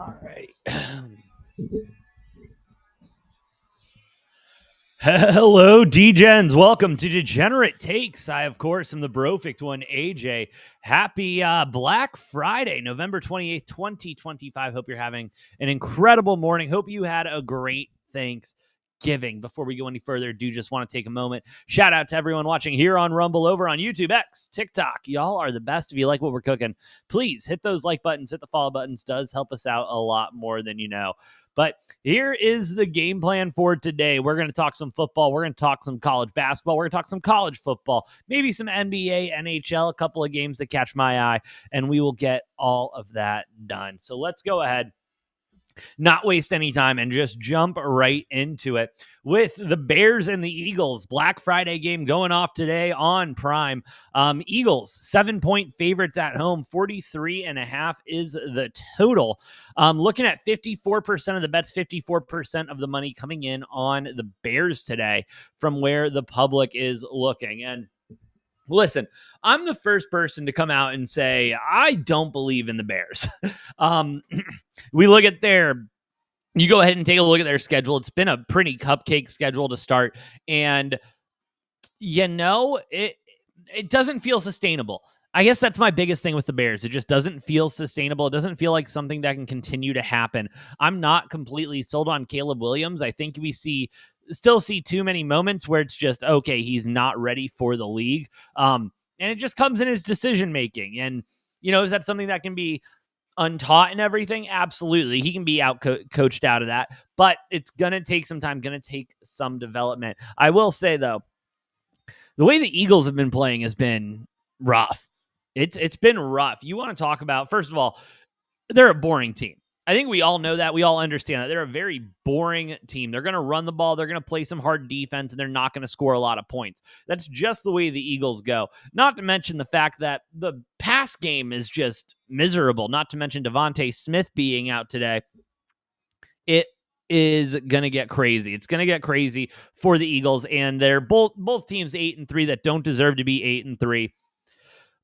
All right. Hello, D-Gens. Welcome to Degenerate Takes. I, of course, am the brofict one, AJ. Happy Black Friday, November 28th, 2025. Hope you're having an incredible morning. Hope you had a great Thanksgiving. Before we go any further, do just want to take a moment. Shout out to everyone watching here on Rumble, over on YouTube, X, TikTok. Y'all are the best. If you like what we're cooking, please hit those like buttons, hit the follow buttons. Does help us out a lot more than you know. But here is the game plan for today. We're going to talk some football. We're going to talk some college basketball. We're going to talk some college football, maybe some NBA, NHL, a couple of games that catch my eye, and we will get all of that done. So let's go ahead, not waste any time, and just jump right into it with the Bears and the Eagles. Black Friday game going off today on Prime. Eagles 7-point favorites at home. 43.5 is the total. Looking at 54% of the bets, 54% of the money coming in on the Bears today from where the public is looking. And listen, I'm the first person to come out and say, I don't believe in the Bears. We look at you go ahead and take a look at their schedule. It's been a pretty cupcake schedule to start. And, it doesn't feel sustainable. I guess that's my biggest thing with the Bears. It just doesn't feel sustainable. It doesn't feel like something that can continue to happen. I'm not completely sold on Caleb Williams. I think we still see too many moments where it's just, okay, he's not ready for the league. And it just comes in his decision making. And, is that something that can be untaught and everything? Absolutely. He can be coached out of that, but it's going to take some time, going to take some development. I will say, though, the way the Eagles have been playing has been rough. It's been rough. You want to talk about, first of all, they're a boring team. I think we all know that. We all understand that. They're a very boring team. They're going to run the ball. They're going to play some hard defense, and they're not going to score a lot of points. That's just the way the Eagles go. Not to mention the fact that the pass game is just miserable. Not to mention Devontae Smith being out today. It is going to get crazy. It's going to get crazy for the Eagles, and they're both teams 8-3 that don't deserve to be 8-3.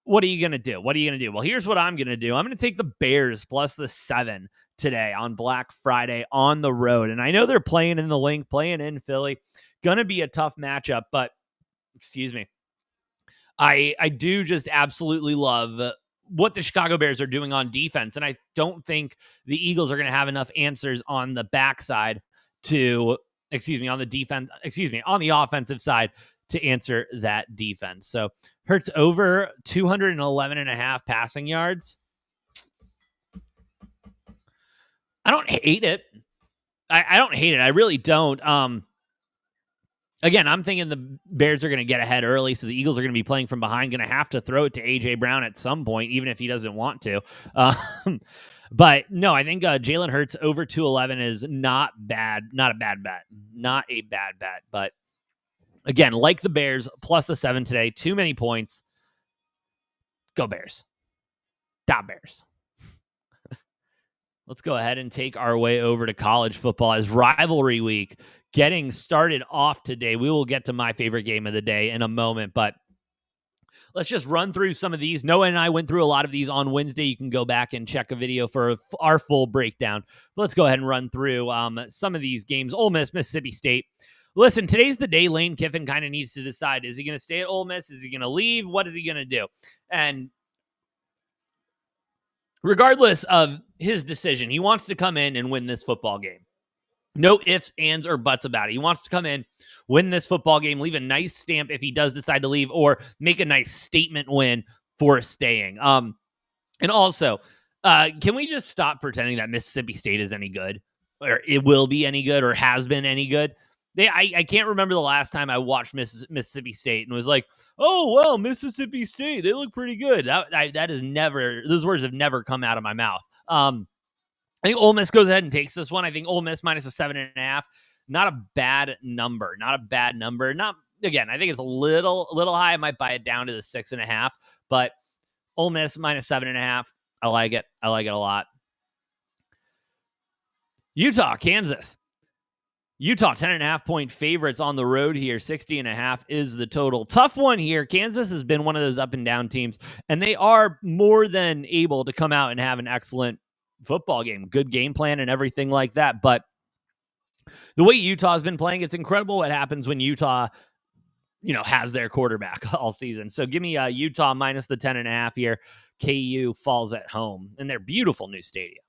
What are you going to do? Well, here's what I'm going to do. I'm going to take the Bears plus the 7 today on Black Friday on the road. And I know they're playing in the Link, playing in Philly. Going to be a tough matchup, but excuse me. I do just absolutely love what the Chicago Bears are doing on defense. And I don't think the Eagles are going to have enough answers on the backside on the offensive side to answer that defense. So Hurts over 211.5 passing yards. I don't hate it. I don't hate it. I really don't. Again, I'm thinking the Bears are going to get ahead early, so the Eagles are going to be playing from behind, going to have to throw it to A.J. Brown at some point, even if he doesn't want to. But no, I think Jalen Hurts over 211 is not bad. Not a bad bet. Not a bad bet. But again, like the Bears, plus the 7 today. Too many points. Go Bears. Bears. Let's go ahead and take our way over to college football as rivalry week getting started off today. We will get to my favorite game of the day in a moment, but let's just run through some of these. Noah and I went through a lot of these on Wednesday. You can go back and check a video for our full breakdown. But let's go ahead and run through some of these games. Ole Miss, Mississippi State. Listen, today's the day Lane Kiffin kind of needs to decide. Is he going to stay at Ole Miss? Is he going to leave? What is he going to do? And regardless of his decision, he wants to come in and win this football game. No ifs, ands, or buts about it. He wants to come in, win this football game, leave a nice stamp if he does decide to leave, or make a nice statement win for staying. And also, can we just stop pretending that Mississippi State is any good, or it will be any good, or has been any good? I can't remember the last time I watched Mississippi State and was like, oh, well, Mississippi State, they look pretty good. That is never, those words have never come out of my mouth. I think Ole Miss goes ahead and takes this one. I think Ole Miss minus a 7.5. Not a bad number. Again, I think it's a little high. I might buy it down to the 6.5, but Ole Miss minus 7.5. I like it. I like it a lot. Utah, Kansas. Utah, 10.5 point favorites on the road here. 60.5 is the total. Tough one here. Kansas has been one of those up and down teams, and they are more than able to come out and have an excellent football game, good game plan and everything like that. But the way Utah's been playing, it's incredible what happens when Utah, has their quarterback all season. So give me Utah minus the 10.5 here. KU falls at home in their beautiful new stadium.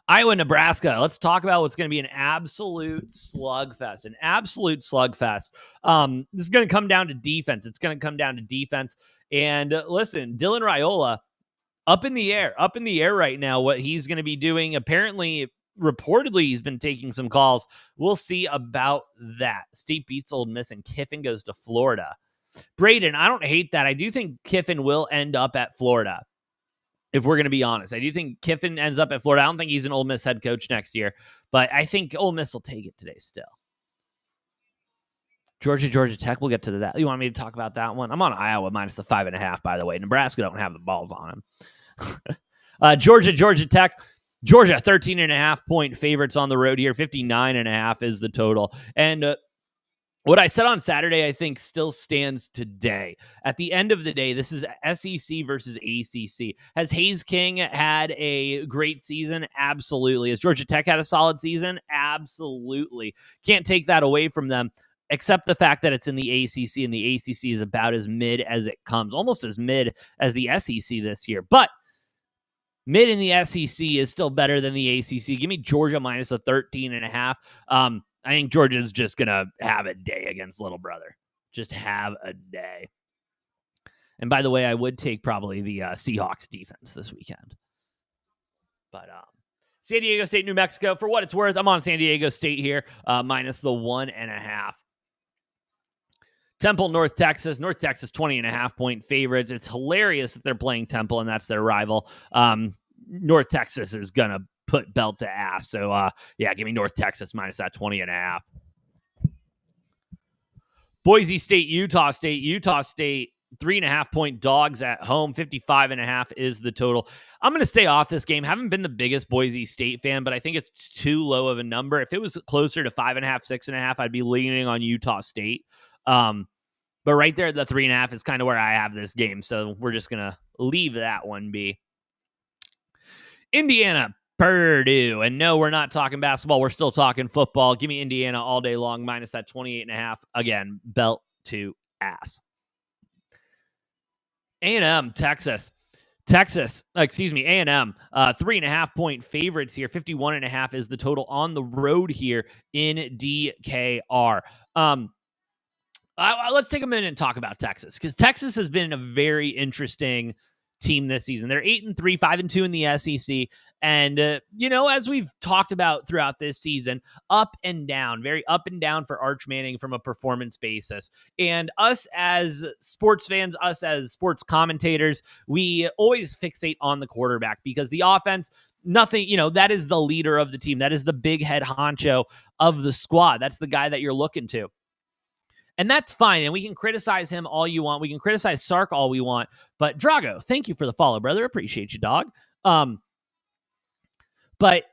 Iowa, Nebraska. Let's talk about what's going to be an absolute slugfest. This is going to come down to defense. And listen, Dylan Raiola, up in the air right now, what he's going to be doing. Apparently, reportedly, he's been taking some calls. We'll see about that. State beats Ole Miss and Kiffin goes to Florida. Braden, I don't hate that. I do think Kiffin will end up at Florida. If we're going to be honest, I do think Kiffin ends up at Florida. I don't think he's an Ole Miss head coach next year, but I think Ole Miss will take it today still. Georgia Tech, we'll get to that. You want me to talk about that one? I'm on Iowa minus the 5.5, by the way. Nebraska don't have the balls on him. Georgia Tech. Georgia, 13.5 point favorites on the road here. 59.5 is the total. And what I said on Saturday, I think, still stands today. At the end of the day, this is SEC versus ACC. Has Hayes King had a great season? Absolutely. Has Georgia Tech had a solid season? Absolutely. Can't take that away from them, except the fact that it's in the ACC, and the ACC is about as mid as it comes, almost as mid as the SEC this year. But mid in the SEC is still better than the ACC. Give me Georgia minus a 13.5. I think Georgia's just going to have a day against Little Brother. Just have a day. And by the way, I would take probably the Seahawks defense this weekend. But San Diego State, New Mexico, for what it's worth, I'm on San Diego State here, minus the 1.5. Temple, North Texas. North Texas, 20.5 point favorites. It's hilarious that they're playing Temple, and that's their rival. North Texas is going to put belt to ass. So, give me North Texas minus that 20.5. Boise State, Utah State. Utah State, 3.5 point dogs at home. 55.5 is the total. I'm going to stay off this game. Haven't been the biggest Boise State fan, but I think it's too low of a number. If it was closer to 5.5, 6.5, I'd be leaning on Utah State. But right there, the 3.5 is kind of where I have this game. So we're just going to leave that one be. Indiana, Purdue. And no, we're not talking basketball. We're still talking football. Give me Indiana all day long, minus that 28.5. Again, belt to ass. A&M, Texas. A&M, 3.5 point favorites here. 51.5 is the total on the road here in DKR. Let's take a minute and talk about Texas, because Texas has been a very interesting team this season. They're 8-3, 5-2 in the SEC. And, as we've talked about throughout this season, up and down, very up and down for Arch Manning from a performance basis. And us as sports fans, us as sports commentators, we always fixate on the quarterback, because the offense, nothing, that is the leader of the team. That is the big head honcho of the squad. That's the guy that you're looking to. And that's fine. And we can criticize him all you want. We can criticize Sark all we want. But Drago, thank you for the follow, brother. Appreciate you, dog. But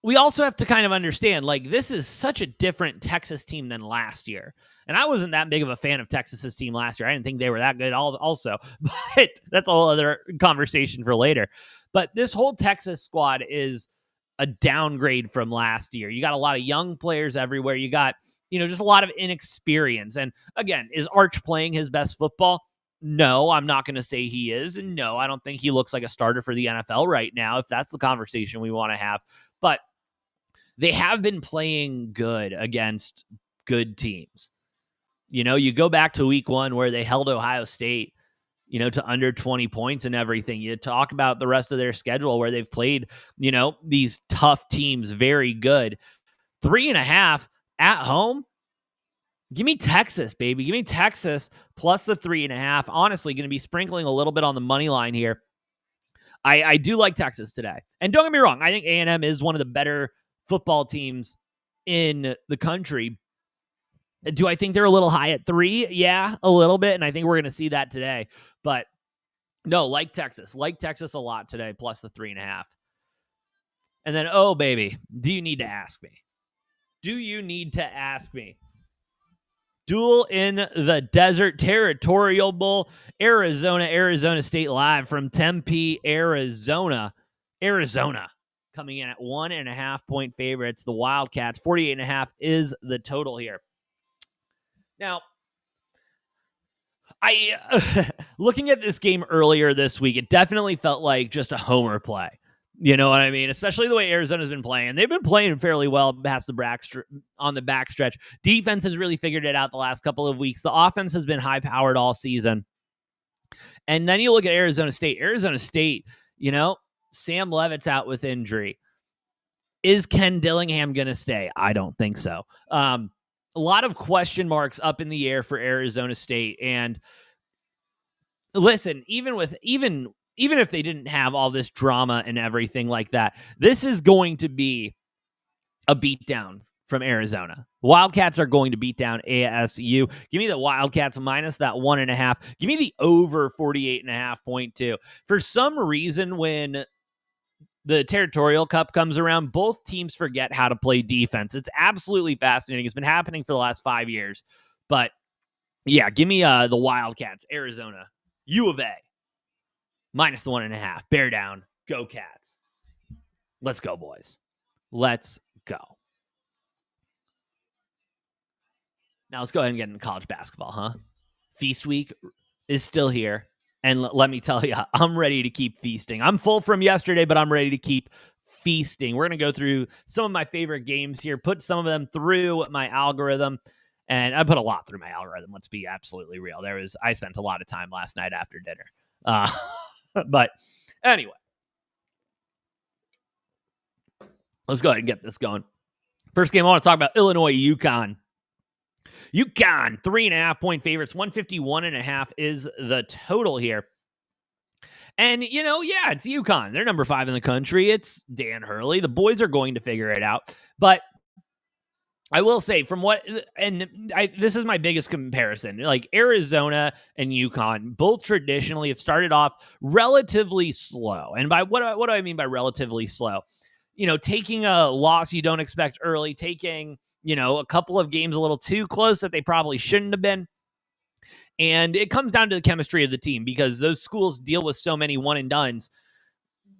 we also have to kind of understand, this is such a different Texas team than last year. And I wasn't that big of a fan of Texas's team last year. I didn't think they were that good also. But that's a whole other conversation for later. But this whole Texas squad is a downgrade from last year. You got a lot of young players everywhere. You got just a lot of inexperience. And again, is Arch playing his best football? No, I'm not going to say he is. And no, I don't think he looks like a starter for the NFL right now, if that's the conversation we want to have. But they have been playing good against good teams. You go back to week 1 where they held Ohio State, to under 20 points and everything. You talk about the rest of their schedule where they've played, these tough teams very good. 3.5 at home. Give me Texas, baby. Give me Texas plus the 3.5. Honestly, going to be sprinkling a little bit on the money line here. I do like Texas today. And don't get me wrong, I think A&M is one of the better football teams in the country. Do I think they're a little high at 3? Yeah, a little bit. And I think we're going to see that today. But no, like Texas a lot today, plus the 3.5. And then, oh, baby, do you need to ask me? Duel in the Desert Territorial Bowl, Arizona State live from Tempe, Arizona. Arizona coming in at 1.5-point favorites. The Wildcats, 48.5 is the total here. Now, looking at this game earlier this week, it definitely felt like just a homer play. You know what I mean? Especially the way Arizona's been playing. They've been playing fairly well past the on the backstretch. Defense has really figured it out the last couple of weeks. The offense has been high-powered all season. And then you look at Arizona State. Arizona State, Sam Levitt's out with injury. Is Ken Dillingham going to stay? I don't think so. A lot of question marks up in the air for Arizona State. And listen, even if they didn't have all this drama and everything like that, this is going to be a beatdown from Arizona. Wildcats are going to beat down ASU. Give me the Wildcats minus that 1.5. Give me the over 48.5.2. For some reason, when the Territorial Cup comes around, both teams forget how to play defense. It's absolutely fascinating. It's been happening for the last 5 years. But yeah, give me the Wildcats, Arizona, U of A, minus the 1.5. Bear down. Go Cats. Let's go, boys. Let's go. Now let's go ahead and get into college basketball, huh? Feast week is still here. And let me tell you, I'm ready to keep feasting. I'm full from yesterday, but I'm ready to keep feasting. We're going to go through some of my favorite games here, put some of them through my algorithm. And I put a lot through my algorithm. Let's be absolutely real. I spent a lot of time last night after dinner. But anyway, let's go ahead and get this going. First game, I want to talk about Illinois, UConn. UConn, 3.5-point favorites. 151.5 is the total here. And, it's UConn. They're number 5 in the country. It's Dan Hurley. The boys are going to figure it out. But I will say this is my biggest comparison. Like Arizona and UConn both traditionally have started off relatively slow. And by what do I mean by relatively slow? Taking a loss you don't expect early, taking a couple of games a little too close that they probably shouldn't have been. And it comes down to the chemistry of the team because those schools deal with so many one and dones.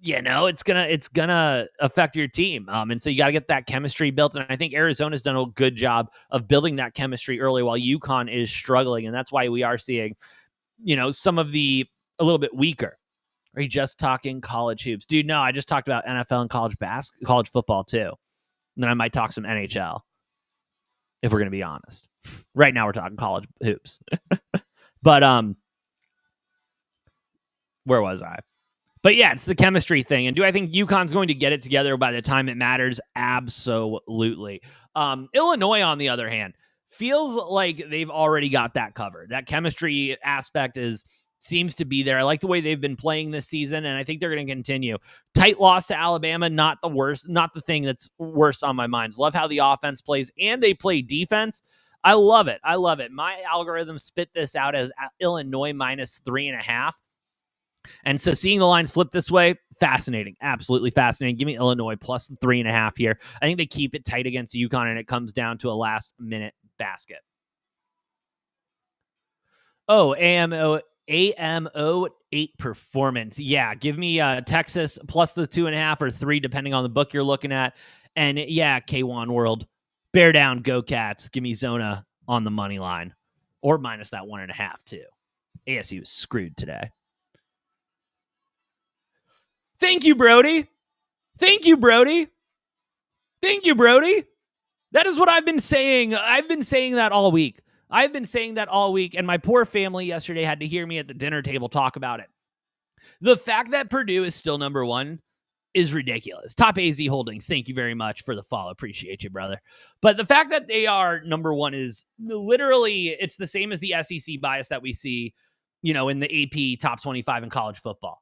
It's gonna affect your team. And so you got to get that chemistry built. And I think Arizona's done a good job of building that chemistry early while UConn is struggling. And that's why we are seeing, some of the a little bit weaker. Are you just talking college hoops? Dude, no, I just talked about NFL and college football too. And then I might talk some NHL. If we're going to be honest. Right now we're talking college hoops. But where was I? But yeah, it's the chemistry thing. And do I think UConn's going to get it together by the time it matters? Absolutely. Illinois, on the other hand, feels like they've already got that covered. That chemistry aspect seems to be there. I like the way they've been playing this season, and I think they're going to continue. Tight loss to Alabama, not the thing that's worst on my mind. Love how the offense plays, and they play defense. I love it. My algorithm spit this out as Illinois minus 3.5. And so seeing the lines flip this way, fascinating. Absolutely fascinating. Give me Illinois plus 3.5 here. I think they keep it tight against UConn, and it comes down to a last-minute basket. Oh, AMO 8 performance. Yeah, give me Texas plus the 2.5 or 3, depending on the book you're looking at. And yeah, K1 World, bear down, go Cats. Give me Zona on the money line or minus that 1.5 too. ASU is screwed today. Thank you, Brody. That is what I've been saying. I've been saying that all week. And my poor family yesterday had to hear me at the dinner table talk about it. The fact that Purdue is still number 1 is ridiculous. Top AZ Holdings, thank you very much for the follow. Appreciate you, brother. But the fact that they are number 1 is literally, it's the same as the SEC bias that we see, in the AP top 25 in college football.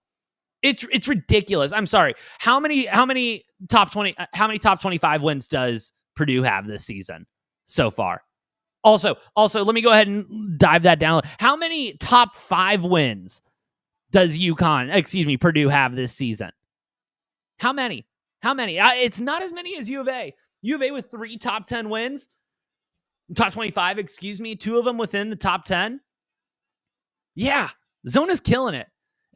It's ridiculous. I'm sorry. How many top 25 wins does Purdue have this season so far? Also, let me go ahead and dive that down. How many top 5 wins does Purdue have this season? How many? It's not as many as U of A. U of A with 3 top 10 wins. Top 25, 2 of them within the top 10. Yeah, Zona's killing it.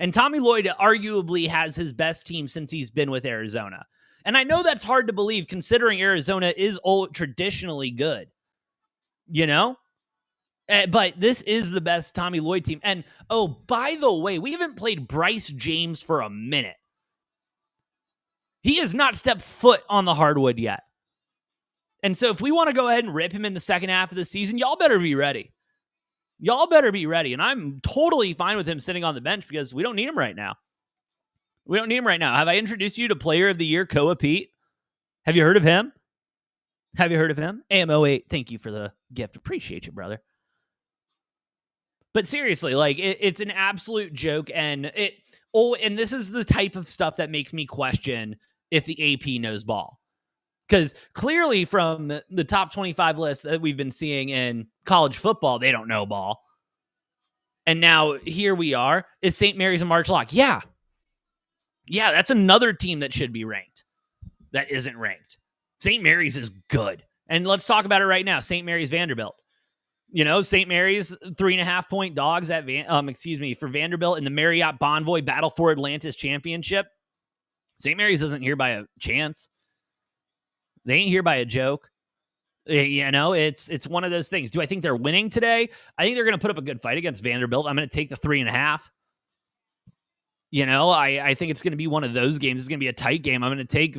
And Tommy Lloyd arguably has his best team since he's been with Arizona. And I know that's hard to believe considering Arizona is traditionally good, you know? But this is the best Tommy Lloyd team. And, oh, by the way, we haven't played Bryce James for a minute. He has not stepped foot on the hardwood yet. And so if we want to go ahead and rip him in the second half of the season, y'all better be ready. Y'all better be ready. And I'm totally fine with him sitting on the bench because we don't need him right now. We don't need him right now. Have I introduced you to Player of the Year, Koa Pete? Have you heard of him? Have you heard of him? AM08, thank you for the gift. Appreciate you, brother. But seriously, like, it's an absolute joke. And this is the type of stuff that makes me question if the AP knows ball. Because clearly from the top 25 list that we've been seeing in college football, they don't know ball. And now here we are. Is St. Mary's a March lock? Yeah. Yeah, that's another team that should be ranked that isn't ranked. St. Mary's is good. And let's talk about it right now. St. Mary's Vanderbilt. You know, St. Mary's 3.5-point dogs at for Vanderbilt in the Marriott Bonvoy Battle for Atlantis Championship. St. Mary's isn't here by a chance. They ain't here by a joke. You know, it's one of those things. Do I think they're winning today? I think they're going to put up a good fight against Vanderbilt. I'm going to take the 3.5. You know, I think it's going to be one of those games. It's going to be a tight game. I'm going to take,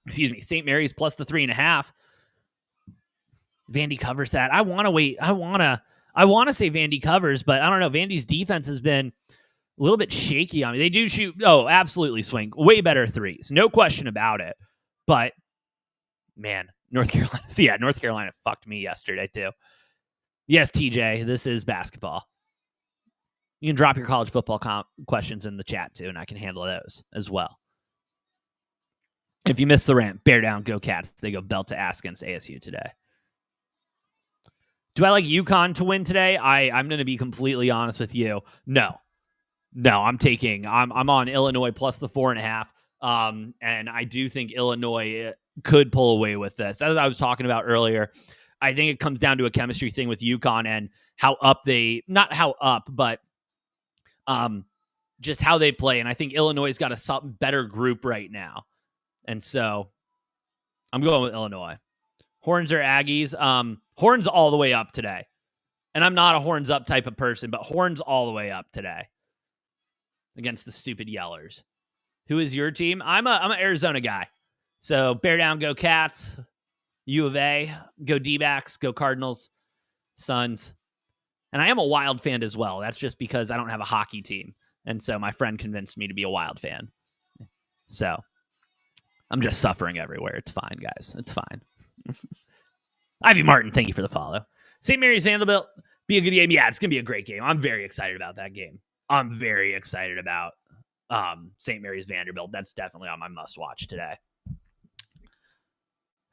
St. Mary's plus the 3.5. Vandy covers that. I want to wait. I want to say Vandy covers, but I don't know. Vandy's defense has been a little bit shaky on me. They do shoot. Oh, absolutely swing. Way better threes. No question about it. But, man, North Carolina. So, yeah, North Carolina fucked me yesterday, too. Yes, TJ, this is basketball. You can drop your college football questions in the chat, too, and I can handle those as well. If you missed the rant, bear down, go Cats. They go belt to ass against ASU today. Do I like UConn to win today? I'm going to be completely honest with you. No, I'm on Illinois plus the 4.5. And I do think Illinois could pull away with this. As I was talking about earlier, I think it comes down to a chemistry thing with UConn and just how they play. And I think Illinois has got a better group right now. And so I'm going with Illinois. Horns or Aggies? Horns all the way up today. And I'm not a horns up type of person, but horns all the way up today against the stupid Yellers. Who is your team? I'm an Arizona guy. So bear down, go Cats. U of A, go D-backs, go Cardinals, Suns. And I am a Wild fan as well. That's just because I don't have a hockey team. And so my friend convinced me to be a Wild fan. So I'm just suffering everywhere. It's fine, guys. It's fine. Ivy Martin, thank you for the follow. St. Mary's Vanderbilt, be a good game. Yeah, it's going to be a great game. I'm very excited about that game. I'm very excited about St. Mary's Vanderbilt. That's definitely on my must-watch today.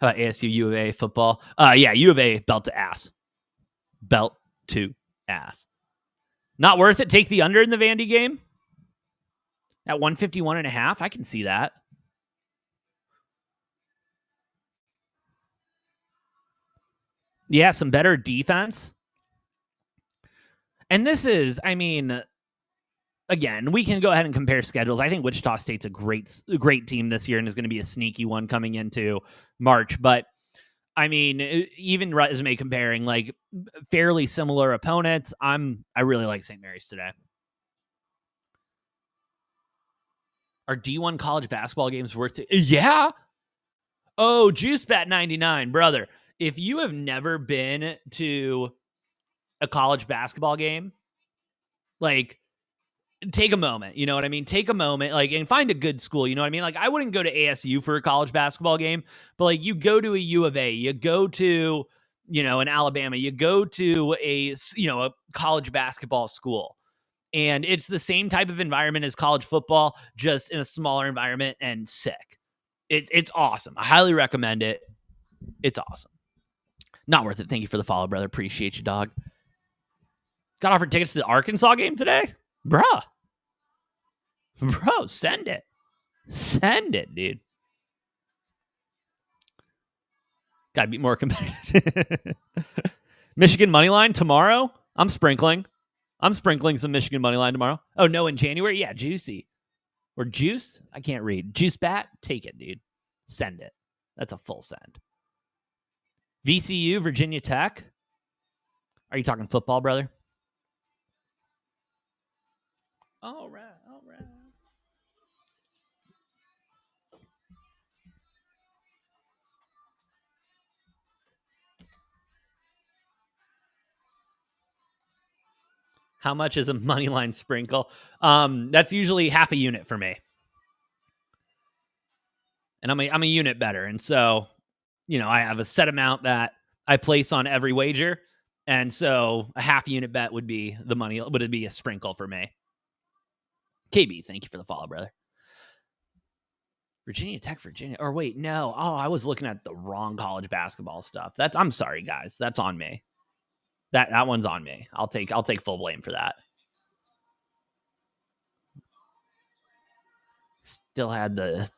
How about ASU U of A football? Yeah, U of A, belt to ass. Belt to ass. Not worth it. Take the under in the Vandy game at 151.5. I can see that. Yeah, some better defense. And this is, I mean, again, we can go ahead and compare schedules. I think Wichita State's a great team this year and is going to be a sneaky one coming into March. But, I mean, even resume comparing, like, fairly similar opponents, I really like St. Mary's today. Are D1 college basketball games worth it? Yeah. Oh, JuiceBat 99, brother. If you have never been to a college basketball game, like, take a moment, you know what I mean? Take a moment, like, and find a good school, you know what I mean? Like, I wouldn't go to ASU for a college basketball game, but, like, you go to a U of A, you go to, you know, an Alabama, you go to a college basketball school, and it's the same type of environment as college football, just in a smaller environment and sick. It's awesome. I highly recommend it. It's awesome. Not worth it. Thank you for the follow, brother. Appreciate you, dog. Got offered tickets to the Arkansas game today? Bruh, send it. Send it, dude. Got to be more competitive. Michigan money line tomorrow? I'm sprinkling. I'm sprinkling some Michigan money line tomorrow. Oh, no, in January? Yeah, juicy. Or juice? I can't read. Juice bat? Take it, dude. Send it. That's a full send. VCU, Virginia Tech. Are you talking football, brother? All right. How much is a money line sprinkle? That's usually half a unit for me. And I'm a unit better. And so, I have a set amount that I place on every wager. And so a half unit bet would be the money, would it be a sprinkle for me? KB, thank you for the follow, brother. Virginia Tech, Virginia. Or wait, no. Oh, I was looking at the wrong college basketball stuff. I'm sorry, guys. That's on me. That one's on me. I'll take full blame for that. Still had the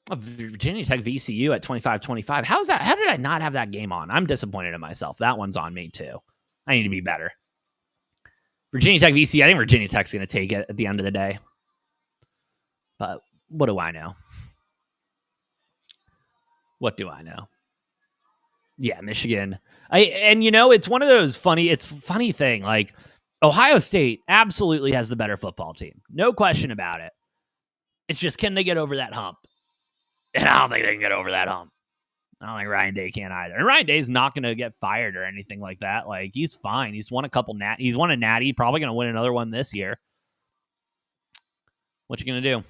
Virginia Tech VCU at 25-25. How's that? How did I not have that game on? I'm disappointed in myself. That one's on me too. I need to be better. Virginia Tech VCU. I think Virginia Tech's going to take it at the end of the day. But what do I know? What do I know? Yeah, Michigan. It's one of those funny thing. Like, Ohio State absolutely has the better football team. No question about it. It's just, can they get over that hump? And I don't think they can get over that hump. I don't think Ryan Day can either. And Ryan Day's not going to get fired or anything like that. Like, he's fine. He's won he's won a natty. Probably going to win another one this year. What you going to do?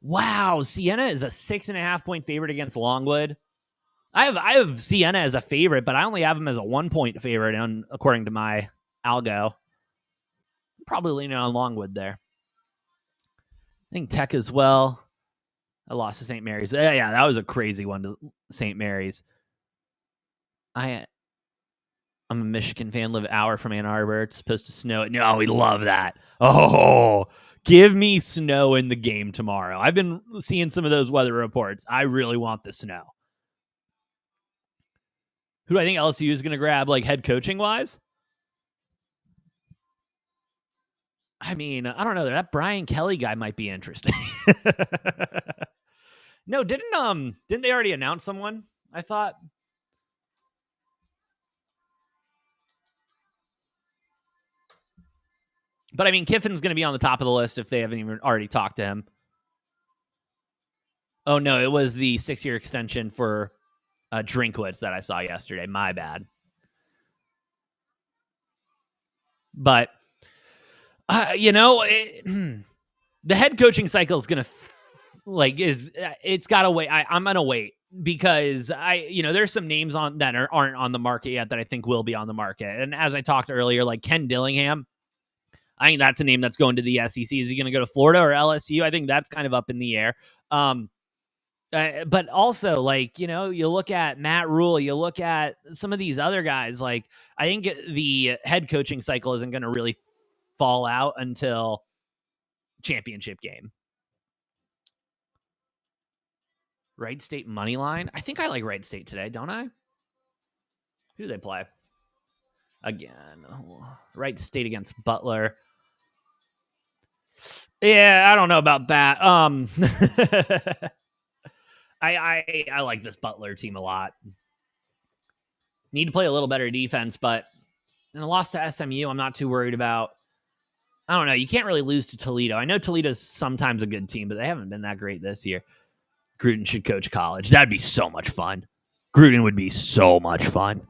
Wow, Siena is a 6.5-point favorite against Longwood. I have Siena as a favorite, but I only have him as a 1-point favorite, according to my algo. Probably leaning on Longwood there. I think Tech as well. I lost to St. Mary's. Yeah, that was a crazy one to St. Mary's. I'm a Michigan fan, live an hour from Ann Arbor. It's supposed to snow. No, we love that. Oh, give me snow in the game tomorrow. I've been seeing some of those weather reports. I really want the snow. Who do I think LSU is going to grab, like, head coaching wise? I mean, I don't know. That Brian Kelly guy might be interesting. No, didn't they already announce someone? I thought. But I mean, Kiffin's going to be on the top of the list if they haven't even already talked to him. Oh no, it was the 6-year extension for Drinkwitz that I saw yesterday. My bad. But the head coaching cycle is going to it's got to wait. I'm going to wait because there's some names on that aren't on the market yet that I think will be on the market. And as I talked earlier, like Ken Dillingham, I think that's a name that's going to the SEC. Is he going to go to Florida or LSU? I think that's kind of up in the air. But also, you look at Matt Rule, you look at some of these other guys. Like, I think the head coaching cycle isn't going to really fall out until championship game. Wright State money line. I think I like Wright State today, don't I? Who do they play? Again, Wright State against Butler. Yeah, I don't know about that. I like this Butler team a lot. Need to play a little better defense, but in a loss to SMU, I'm not too worried about. I don't know. You can't really lose to Toledo. I know Toledo's sometimes a good team, but they haven't been that great this year. Gruden should coach college. That'd be so much fun. Gruden would be so much fun.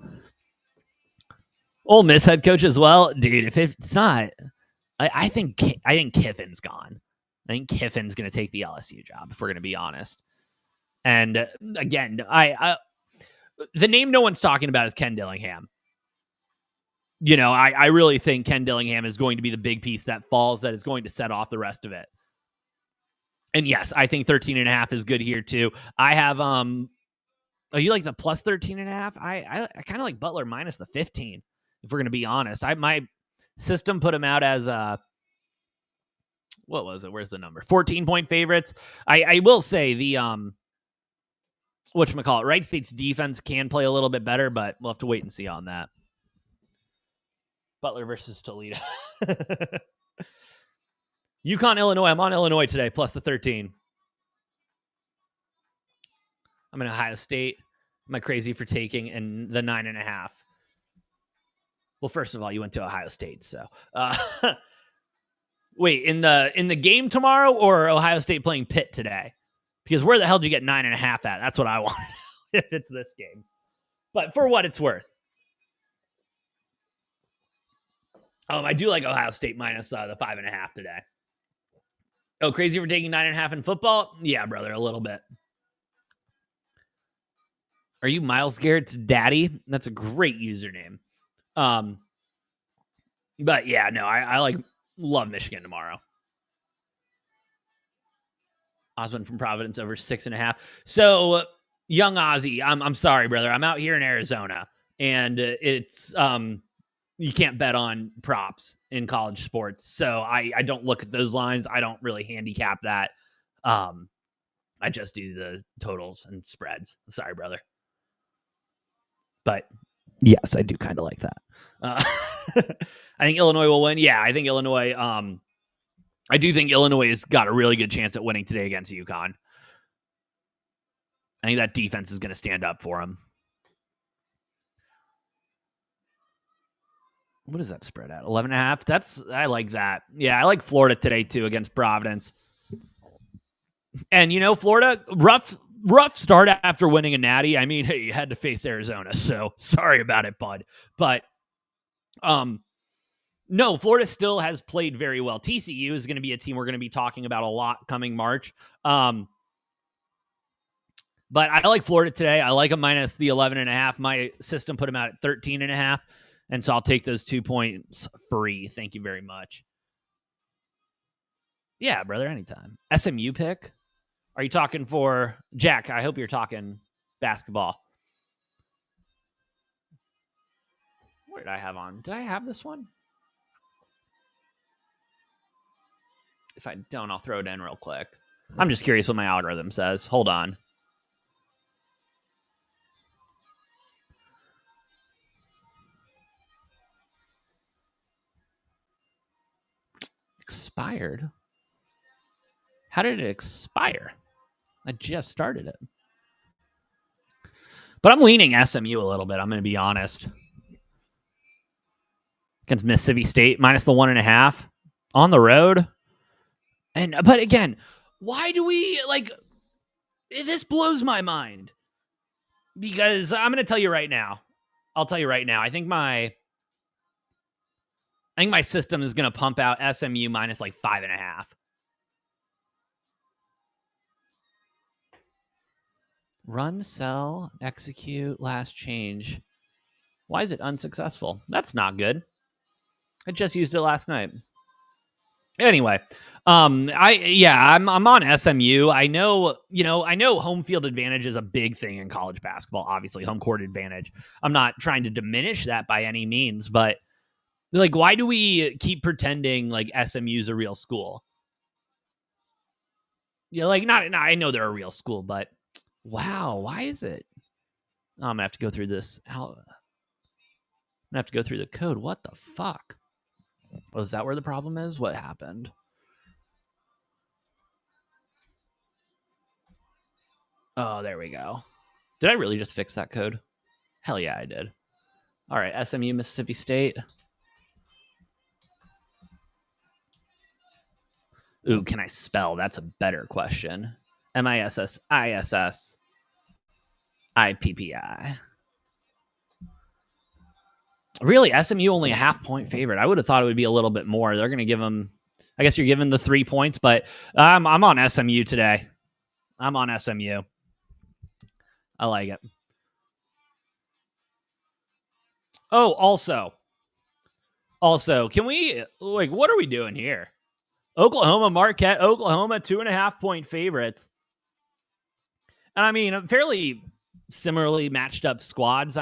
Ole Miss head coach as well, dude. If it's not, I think Kiffin's gone. I think Kiffin's going to take the LSU job, if we're going to be honest. And again, the name no one's talking about is Ken Dillingham. I really think Ken Dillingham is going to be the big piece that falls that is going to set off the rest of it. And yes, I think 13.5 is good here too. I have you like the plus 13.5? I kind of like Butler minus the 15. If we're going to be honest, my system put him out as what was it? Where's the number? 14-point favorites. I will say the whatchamacallit, Wright State's defense can play a little bit better, but we'll have to wait and see on that. Butler versus Toledo. UConn, Illinois. I'm on Illinois today, plus the 13. I'm in Ohio State. Am I crazy for taking in the 9.5? Well, first of all, you went to Ohio State, so wait, in the game tomorrow or Ohio State playing Pitt today? Because where the hell did you get 9.5 at? That's what I want to know if it's this game. But for what it's worth. I do like Ohio State minus the 5.5 today. Oh, crazy for taking 9.5 in football? Yeah, brother, a little bit. Are you Miles Garrett's daddy? That's a great username. But yeah, no, I love Michigan tomorrow. Osmond from Providence over 6.5. So young Ozzy, I'm sorry, brother. I'm out here in Arizona, and it's you can't bet on props in college sports. So I don't look at those lines. I don't really handicap that. I just do the totals and spreads. Sorry, brother. But yes, I do kind of like that. I think Illinois will win. Yeah, I think Illinois. I do think Illinois has got a really good chance at winning today against UConn. I think that defense is going to stand up for them. What is that spread at? 11.5? I like that. Yeah, I like Florida today too against Providence. And Florida, rough start after winning a natty. I mean, hey, you had to face Arizona, so sorry about it, bud. But no, Florida still has played very well. TCU is going to be a team we're going to be talking about a lot coming March. But I like Florida today. I like them minus the 11.5. My system put them out at 13.5. And so I'll take those 2 points free. Thank you very much. Yeah, brother, anytime. SMU pick? Are you talking for Jack? I hope you're talking basketball. What did I have on? Did I have this one? If I don't, I'll throw it in real quick. I'm just curious what my algorithm says. Hold on. Expired? How did it expire? I just started it. But I'm leaning SMU a little bit. I'm going to be honest. Against Mississippi State, minus the 1.5 on the road. But again, why do we this blows my mind. Because I'm going to tell you right now. I'll tell you right now. I think my system is going to pump out SMU minus 5.5. Run, sell, execute, last change. Why is it unsuccessful? That's not good. I just used it last night. Anyway, I'm on SMU. I know home field advantage is a big thing in college basketball, obviously, home court advantage. I'm not trying to diminish that by any means, but why do we keep pretending SMU's a real school? Yeah, I know they're a real school, but wow, why is it? I'm gonna have to go through this. I'm gonna have to go through the code. What the fuck? Oh, is that where the problem is? What happened? Oh, there we go. Did I really just fix that code? Hell yeah, I did. All right, SMU, Mississippi State. Ooh, can I spell? That's a better question. MISSISSIPPI. Really, SMU only a half-point favorite. I would have thought it would be a little bit more. They're going to give them, I guess you're giving the 3 points, but I'm on SMU today. I'm on SMU. I like it. Oh, also, can we, what are we doing here? Oklahoma, Marquette, Oklahoma, 2.5-point favorites. And I mean, fairly similarly matched up squads.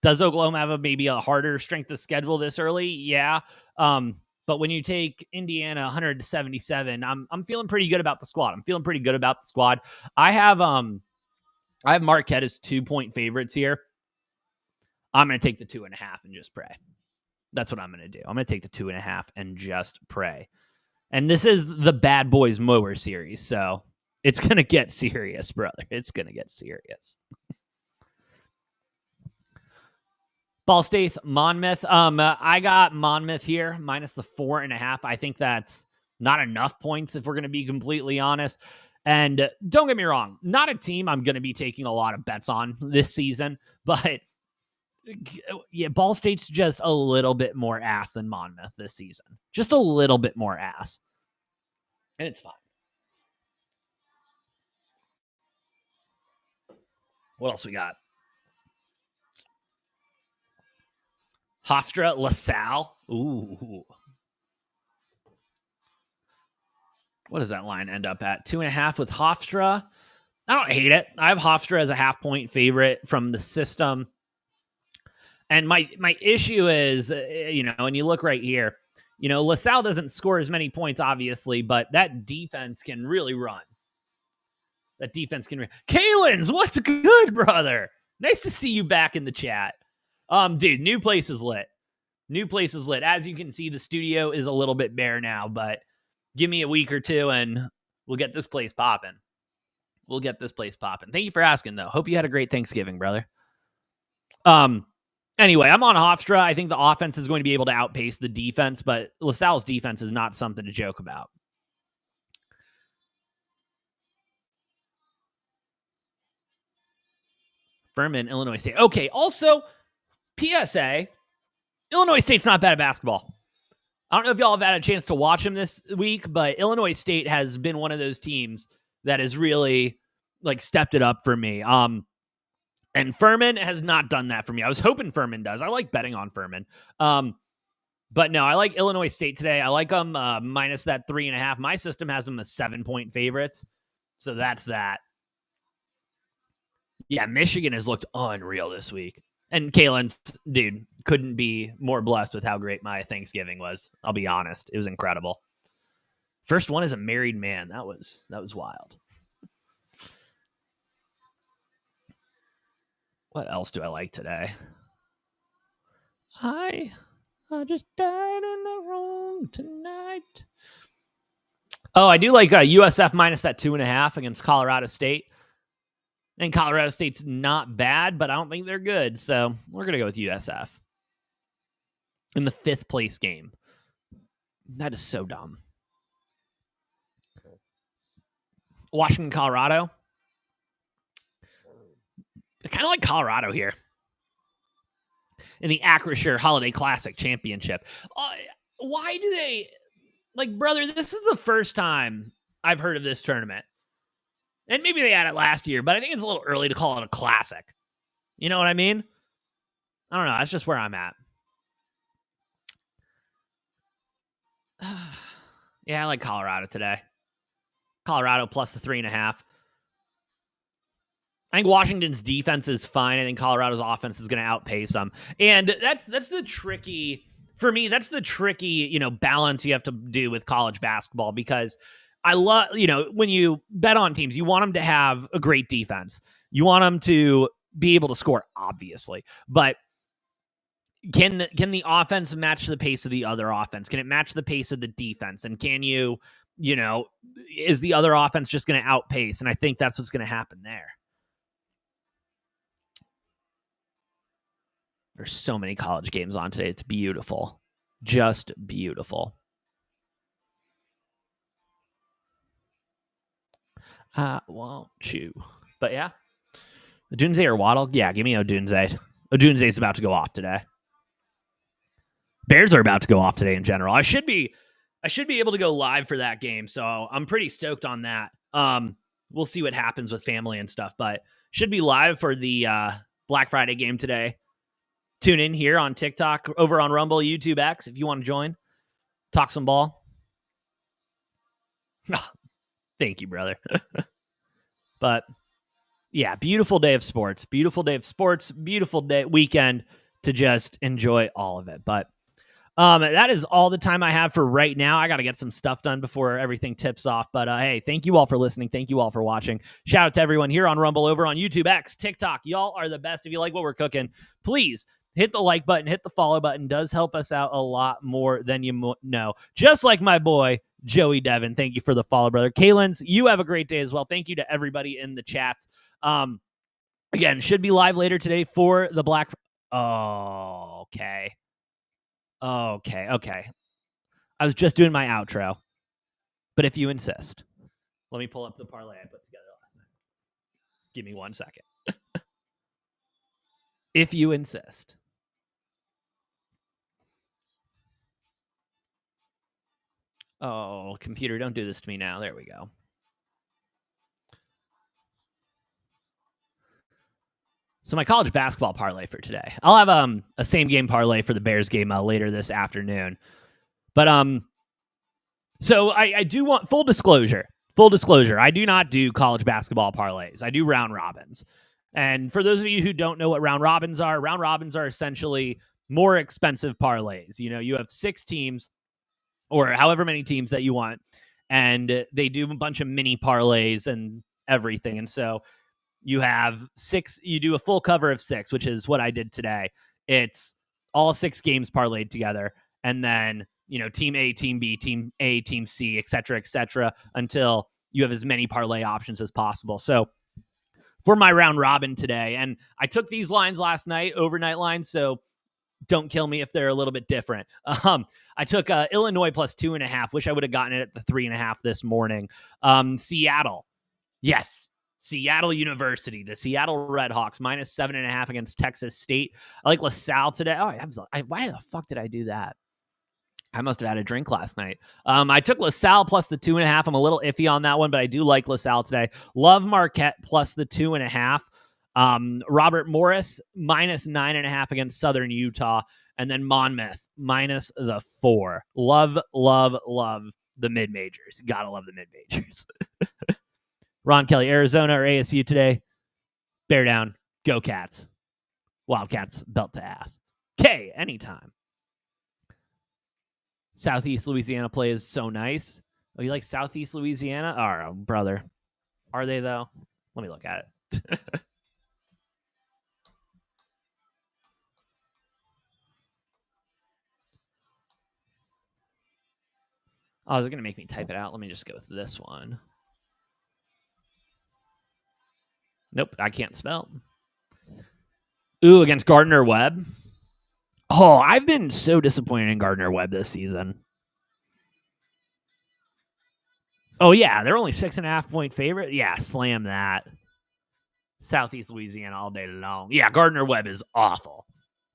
Does Oklahoma have maybe a harder strength of schedule this early? Yeah. But when you take Indiana 177, I'm feeling pretty good about the squad. I have Marquette as 2-point favorites here. I'm going to take the 2.5 and just pray. That's what I'm going to do. I'm going to take the 2.5 and just pray. And this is the Bad Boys Mower series, so it's going to get serious, brother. It's going to get serious. Ball State, Monmouth. I got Monmouth here, minus the 4.5. I think that's not enough points if we're going to be completely honest. And don't get me wrong, not a team I'm going to be taking a lot of bets on this season, but yeah, Ball State's just a little bit more ass than Monmouth this season. Just a little bit more ass. And it's fine. What else we got? Hofstra, LaSalle. Ooh. What does that line end up at? 2.5 with Hofstra. I don't hate it. I have Hofstra as a half-point favorite from the system. And my issue is, when you look right here, LaSalle doesn't score as many points, obviously, but that defense can really run. That defense can run. Kalins, what's good, brother? Nice to see you back in the chat. Dude, new place is lit. New place is lit. As you can see, the studio is a little bit bare now, but give me a week or two and we'll get this place popping. Thank you for asking, though. Hope you had a great Thanksgiving, brother. Anyway, I'm on Hofstra. I think the offense is going to be able to outpace the defense, but LaSalle's defense is not something to joke about. Furman, Illinois State. Okay, also, PSA, Illinois State's not bad at basketball. I don't know if y'all have had a chance to watch them this week, but Illinois State has been one of those teams that has really stepped it up for me. And Furman has not done that for me. I was hoping Furman does. I like betting on Furman. But no, I like Illinois State today. I like them minus that 3.5. My system has them as 7-point favorites. So that's that. Yeah, Michigan has looked unreal this week. And Kalen's, dude, couldn't be more blessed with how great my Thanksgiving was. I'll be honest. It was incredible. First one is a married man. That was wild. What else do I like today? I just died in the room tonight. Oh, I do like USF minus that 2.5 against Colorado State. And Colorado State's not bad, but I don't think they're good. So we're going to go with USF in the 5th place game. That is so dumb. Washington, Colorado. I kind of like Colorado here in the Acrisure Holiday Classic Championship. Why do they, brother, this is the first time I've heard of this tournament. And maybe they had it last year, but I think it's a little early to call it a classic. You know what I mean? I don't know. That's just where I'm at. Yeah, I like Colorado today. Colorado plus the 3.5. I think Washington's defense is fine. I think Colorado's offense is going to outpace them. And that's the tricky, for me, that's the tricky, balance you have to do with college basketball, because I love, when you bet on teams, you want them to have a great defense. You want them to be able to score, obviously. But can the offense match the pace of the other offense? Can it match the pace of the defense? And can you, is the other offense just going to outpace? And I think that's what's going to happen there. There's so many college games on today. It's beautiful. Just beautiful. Won't you? But yeah. Odunze or Waddle? Yeah, give me Odunze. Odunze's about to go off today. Bears are about to go off today in general. I should be able to go live for that game, so I'm pretty stoked on that. We'll see what happens with family and stuff, but should be live for the Black Friday game today. Tune in here on TikTok, over on Rumble, YouTube X, if you want to join. Talk some ball. Thank you, brother. But yeah, beautiful day of sports. Beautiful day of sports. Beautiful day weekend to just enjoy all of it. But that is all the time I have for right now. I got to get some stuff done before everything tips off. But hey, thank you all for listening. Thank you all for watching. Shout out to everyone here on Rumble, over on YouTube X, TikTok. Y'all are the best. If you like what we're cooking, please hit the like button, hit the follow button. Does help us out a lot more than you know. Just like my boy, Joey Devin. Thank you for the follow, brother. Kalins, you have a great day as well. Thank you to everybody in the chats. Again, should be live later today for the Black. Oh, okay. Okay. I was just doing my outro. But if you insist, let me pull up the parlay I put together last night. Give me 1 second. If you insist. Oh, computer, don't do this to me now. There we go. So my college basketball parlay for today. I'll have a same game parlay for the Bears game later this afternoon. But so I do want full disclosure. Full disclosure, I do not do college basketball parlays. I do round robins. And for those of you who don't know what round robins are essentially more expensive parlays. You know, you have 6 teams or however many teams that you want, and they do a bunch of mini parlays and everything. And so you have 6, you do a full cover of 6, which is what I did today. It's all 6 games parlayed together. And then, you know, team A, team B, team A, team C, et cetera, until you have as many parlay options as possible. So for my round robin today, and I took these lines last night, overnight lines, so don't kill me if they're a little bit different. I took Illinois plus 2.5, wish I would have gotten it at the 3.5 this morning. Seattle. Yes. Seattle University, the Seattle Redhawks, minus 7.5 against Texas State. I like LaSalle today. Why the fuck did I do that? I must have had a drink last night. I took LaSalle plus the 2.5. I'm a little iffy on that one, but I do like LaSalle today. Love Marquette plus the 2.5. Robert Morris minus 9.5 against Southern Utah. And then Monmouth minus the 4. Love the mid-majors. Gotta love the mid-majors. Ron Kelly, Arizona or ASU today? Bear down. Go Cats. Wildcats, belt to ass. K, anytime. Southeast Louisiana play is so nice. Oh, you like Southeast Louisiana? Oh, brother. Are they, though? Let me look at it. Oh, is it going to make me type it out? Let me just go with this one. Nope, I can't spell. Ooh, against Gardner-Webb. Oh, I've been so disappointed in Gardner-Webb this season. Oh, yeah, they're only 6.5-point favorite. Yeah, slam that. Southeast Louisiana all day long. Yeah, Gardner-Webb is awful.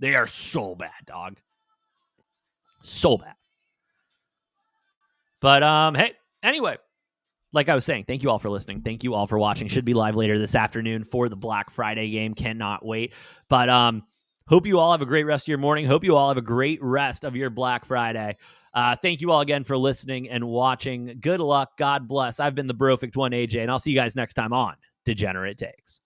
They are so bad, dog. So bad. But, hey, anyway, like I was saying, thank you all for listening. Thank you all for watching. Should be live later this afternoon for the Black Friday game. Cannot wait. But hope you all have a great rest of your morning. Hope you all have a great rest of your Black Friday. Thank you all again for listening and watching. Good luck. God bless. I've been the Brofect One, AJ, and I'll see you guys next time on Degenerate Takes.